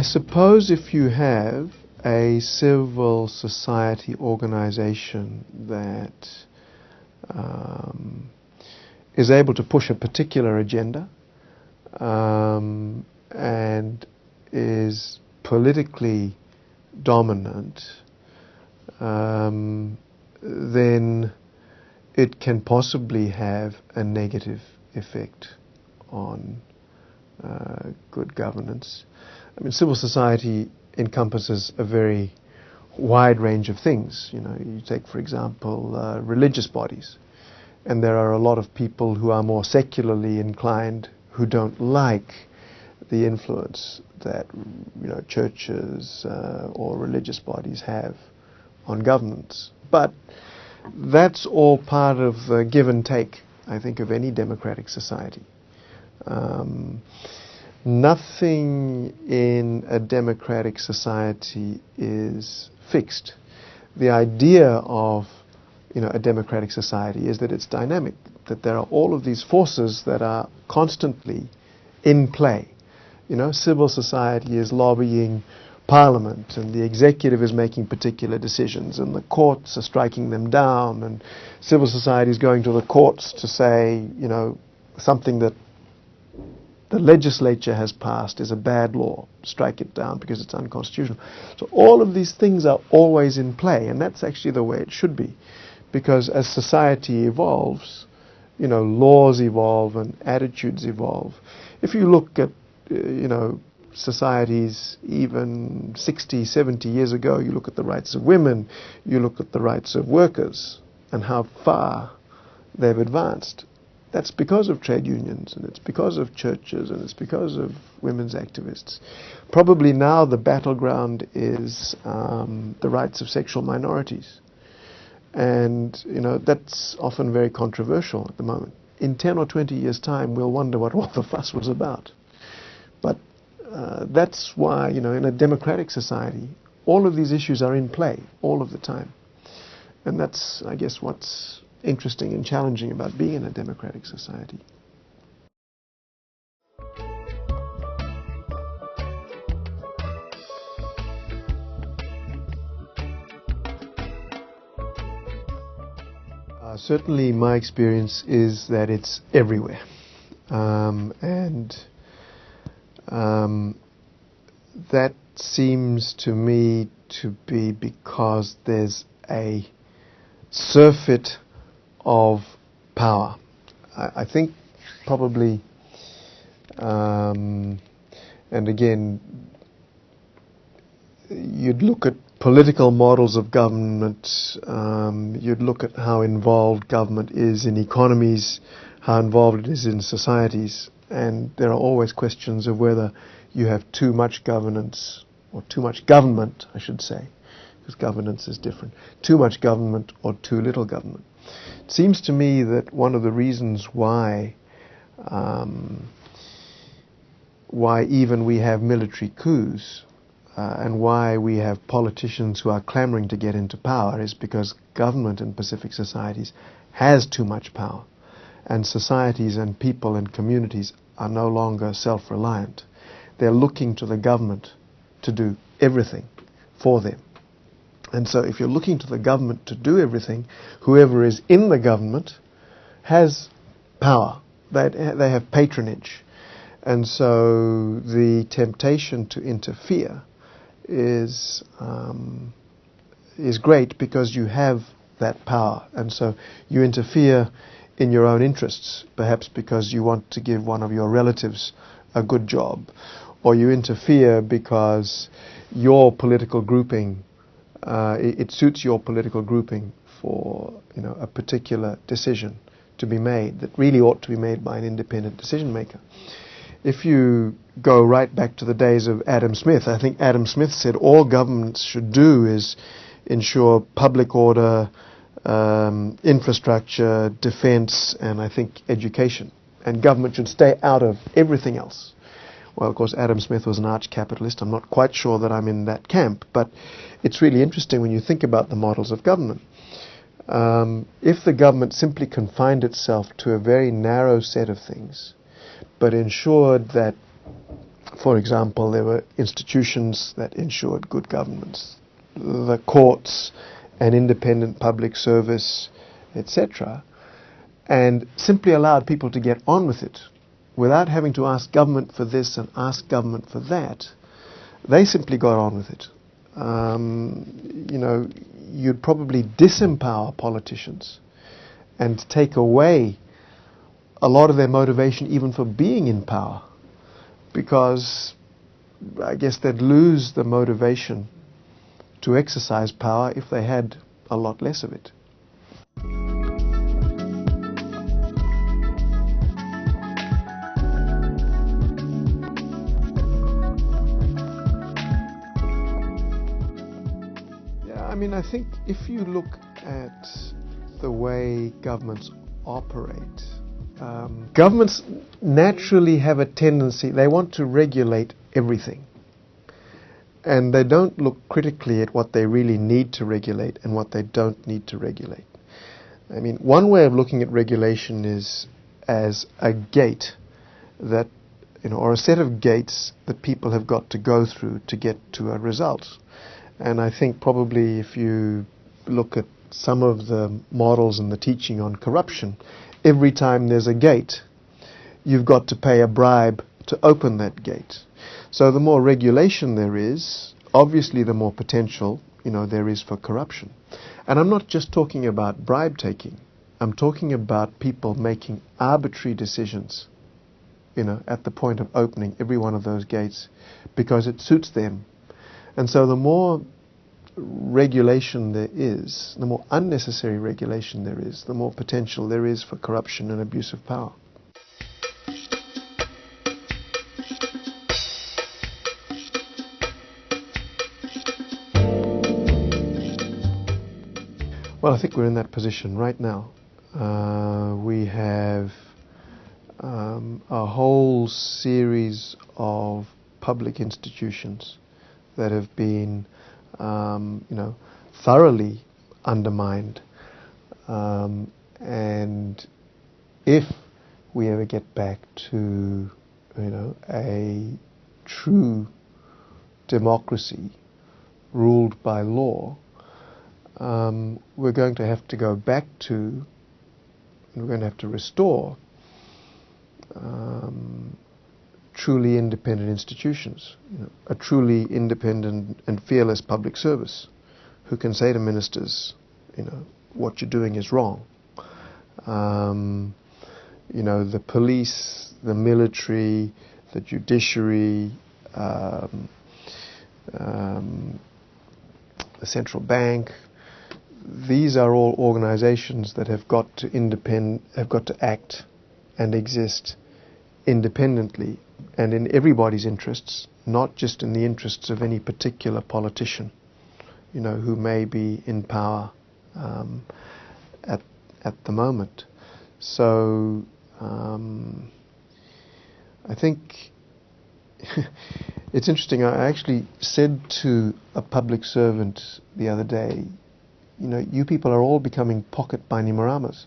suppose if you have a civil society organization that is able to push a particular agenda and is politically dominant, then it can possibly have a negative effect on good governance. I mean, civil society encompasses a very wide range of things. You know, you take, for example, religious bodies, and there are a lot of people who are more secularly inclined who don't like the influence that, you know, churches or religious bodies have on governments. But that's all part of the give and take, I think, of any democratic society. Nothing in a democratic society is fixed. The idea of, you know, a democratic society is that it's dynamic, that there are all of these forces that are constantly in play. You know, civil society is lobbying Parliament, and the executive is making particular decisions, and the courts are striking them down, and civil society is going to the courts to say, you know, something that the legislature has passed is a bad law, strike it down because it's unconstitutional. So all of these things are always in play, and that's actually the way it should be, because as society evolves, you know, laws evolve and attitudes evolve. If you look at, you know, societies even 60, 70 years ago, you look at the rights of women, you look at the rights of workers and how far they've advanced. That's because of trade unions, and it's because of churches, and it's because of women's activists. Probably now the battleground is the rights of sexual minorities. And, you know, that's often very controversial at the moment. In 10 or 20 years' time, we'll wonder what all the fuss was about. But that's why, you know, in a democratic society, all of these issues are in play all of the time. And that's, I guess, what's interesting and challenging about being in a democratic society. Certainly my experience is that it's everywhere. That seems to me to be because there's a surfeit of power. I think probably, and again, you'd look at political models of government, you'd look at how involved government is in economies, how involved it is in societies, and there are always questions of whether you have too much governance, or too much government, I should say, because governance is different, too much government or too little government. It seems to me that one of the reasons why even we have military coups and why we have politicians who are clamoring to get into power is because government in Pacific societies has too much power, and societies and people and communities are no longer self-reliant. They're looking to the government to do everything for them. And so if you're looking to the government to do everything, whoever is in the government has power. They have patronage. And so the temptation to interfere is great because you have that power. And so you interfere in your own interests, perhaps because you want to give one of your relatives a good job, or you interfere because your political grouping, it suits your political grouping for, you know, a particular decision to be made that really ought to be made by an independent decision maker. If you go right back to the days of Adam Smith, I think Adam Smith said all governments should do is ensure public order, infrastructure, defense, and I think education. And government should stay out of everything else. Well, of course, Adam Smith was an arch-capitalist. I'm not quite sure that I'm in that camp, but it's really interesting when you think about the models of government. If the government simply confined itself to a very narrow set of things, but ensured that For example, there were institutions that ensured good governance, the courts, an independent public service, etc., and simply allowed people to get on with it without having to ask government for this and ask government for that. They simply got on with it. You'd probably disempower politicians and take away a lot of their motivation even for being in power, because I guess they'd lose the motivation to exercise power if they had a lot less of it. I think if you look at the way governments operate, governments naturally have a tendency, they want to regulate everything. And they don't look critically at what they really need to regulate and what they don't need to regulate. One way of looking at regulation is as a gate that, or a set of gates that people have got to go through to get to a result. And I think probably if you look at some of the models and the teaching on corruption, every time there's a gate, you've got to pay a bribe to open that gate. So the more regulation there is, obviously the more potential, there is for corruption. And I'm not just talking about bribe taking. I'm talking about people making arbitrary decisions, at the point of opening every one of those gates because it suits them. And so the more regulation there is, the more unnecessary regulation there is, the more potential there is for corruption and abuse of power. Well, I think we're in that position right now. We have a whole series of public institutions that have been, thoroughly undermined. And if we ever get back to, a true democracy ruled by law, we're going to have to go back to, and we're going to have to restore truly independent institutions, a truly independent and fearless public service who can say to ministers, what you're doing is wrong. The police, the military, the judiciary, the central bank, these are all organizations that have got to act and exist independently and in everybody's interests, not just in the interests of any particular politician, who may be in power at the moment. So I think it's interesting. I actually said to a public servant the other day, you people are all becoming pocket Bainimarama's,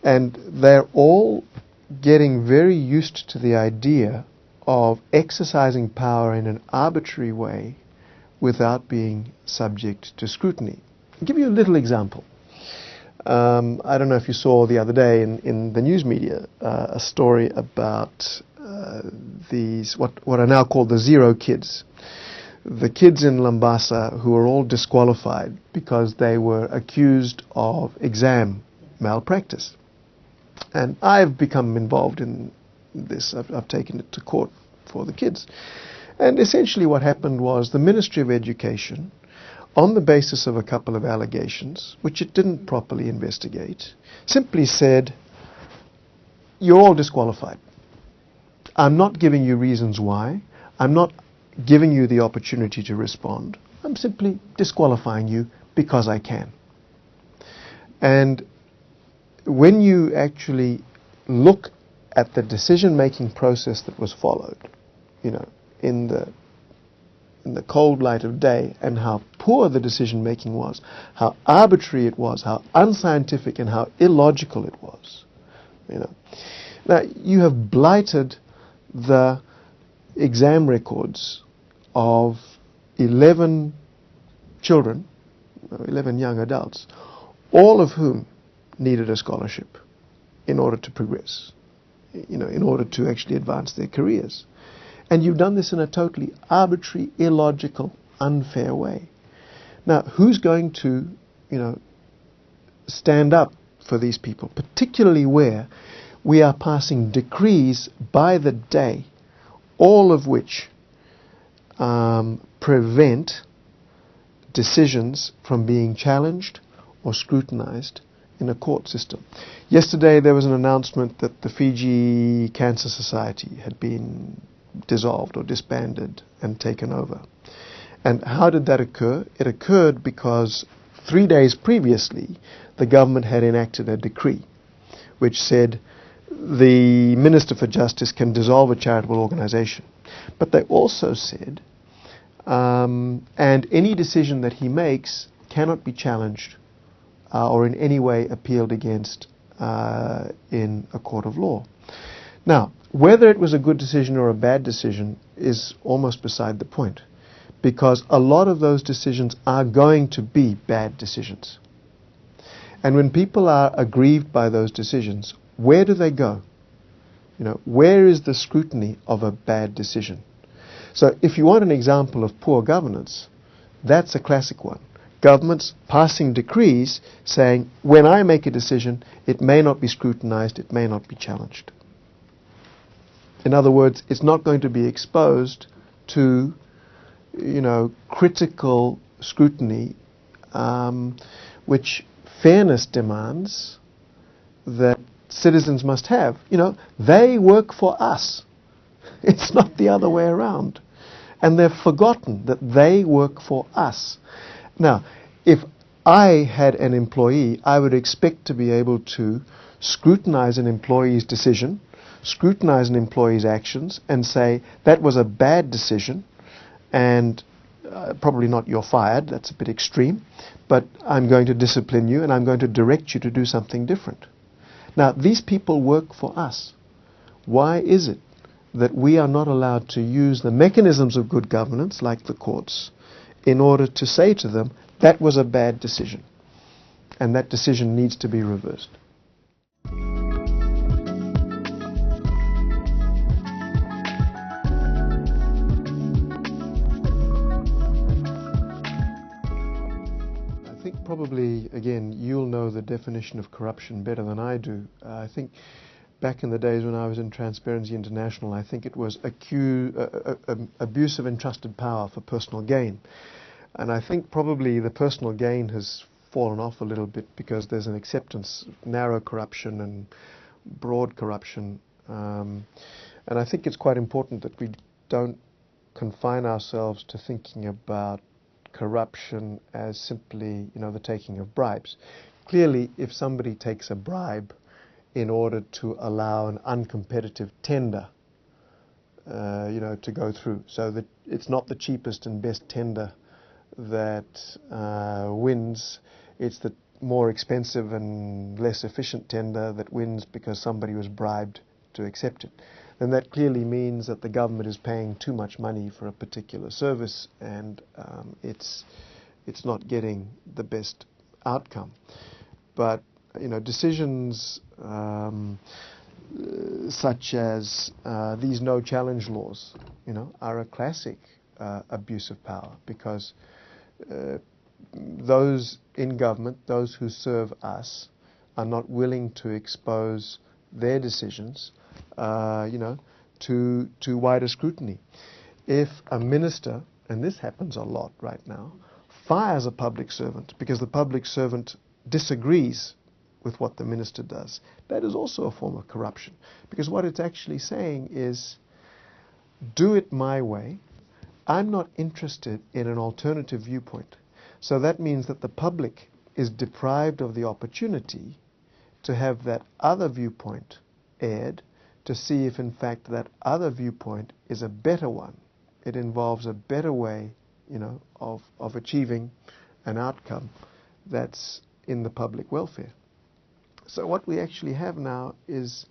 and they're all getting very used to the idea of exercising power in an arbitrary way without being subject to scrutiny. I'll give you a little example. I don't know if you saw the other day in the news media a story about these, what are now called the zero kids. The kids in Lambasa who are all disqualified because they were accused of exam malpractice. And I've become involved in this. I've taken it to court for the kids. And essentially what happened was the Ministry of Education, on the basis of a couple of allegations, which it didn't properly investigate, simply said, you're all disqualified. I'm not giving you reasons why. I'm not giving you the opportunity to respond. I'm simply disqualifying you because I can. And when you actually look at the decision-making process that was followed, in the cold light of day, and how poor the decision-making was, how arbitrary it was, how unscientific and how illogical it was, now you have blighted the exam records of 11 children, 11 young adults, all of whom needed a scholarship in order to progress, in order to actually advance their careers. And you've done this in a totally arbitrary, illogical, unfair way. Now, who's going to, stand up for these people, particularly where we are passing decrees by the day, all of which prevent decisions from being challenged or scrutinized in a court system. Yesterday there was an announcement that the Fiji Cancer Society had been dissolved or disbanded and taken over. And how did that occur? It occurred because 3 days previously the government had enacted a decree which said the Minister for Justice can dissolve a charitable organization. But they also said, and any decision that he makes cannot be challenged or in any way appealed against in a court of law. Now, whether it was a good decision or a bad decision is almost beside the point, because a lot of those decisions are going to be bad decisions. And when people are aggrieved by those decisions, where do they go? Where is the scrutiny of a bad decision? So if you want an example of poor governance, that's a classic one. Governments passing decrees saying, when I make a decision, it may not be scrutinized, it may not be challenged. In other words, it's not going to be exposed to, critical scrutiny, which fairness demands that citizens must have. They work for us. It's not the other way around. And they've forgotten that they work for us. Now, if I had an employee, I would expect to be able to scrutinize an employee's decision, scrutinize an employee's actions, and say, that was a bad decision, and probably not you're fired, that's a bit extreme, but I'm going to discipline you and I'm going to direct you to do something different. Now, these people work for us. Why is it that we are not allowed to use the mechanisms of good governance, like the courts, in order to say to them, that was a bad decision, and that decision needs to be reversed? I think probably, again, you'll know the definition of corruption better than I do. I think back in the days when I was in Transparency International, I think it was abuse of entrusted power for personal gain. And I think probably the personal gain has fallen off a little bit because there's an acceptance of narrow corruption and broad corruption. And I think it's quite important that we don't confine ourselves to thinking about corruption as simply, the taking of bribes. Clearly, if somebody takes a bribe in order to allow an uncompetitive tender, to go through, so that it's not the cheapest and best tender that wins, it's the more expensive and less efficient tender that wins because somebody was bribed to accept it, then that clearly means that the government is paying too much money for a particular service, and it's not getting the best outcome. But decisions such as these no challenge laws, are a classic abuse of power, because those in government, those who serve us, are not willing to expose their decisions, to wider scrutiny. If a minister, and this happens a lot right now, fires a public servant because the public servant disagrees with what the minister does, that is also a form of corruption. Because what it's actually saying is, do it my way. I'm not interested in an alternative viewpoint. So that means that the public is deprived of the opportunity to have that other viewpoint aired, to see if in fact that other viewpoint is a better one. It involves a better way, of achieving an outcome that's in the public welfare. So what we actually have now is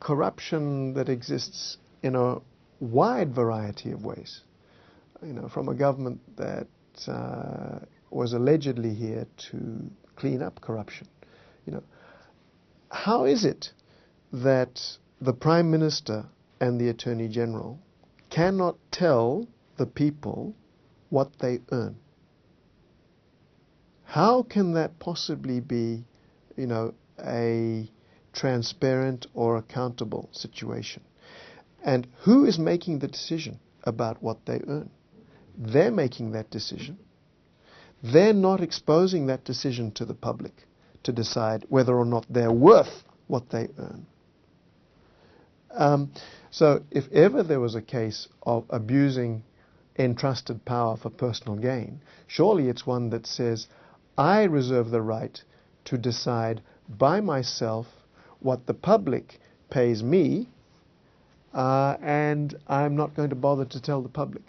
corruption that exists in a wide variety of ways. From a government that was allegedly here to clean up corruption. How is it that the Prime Minister and the Attorney General cannot tell the people what they earn? How can that possibly be, a transparent or accountable situation? And who is making the decision about what they earn? They're making that decision. They're not exposing that decision to the public to decide whether or not they're worth what they earn. So if ever there was a case of abusing entrusted power for personal gain, surely it's one that says, I reserve the right to decide by myself what the public pays me, and I'm not going to bother to tell the public.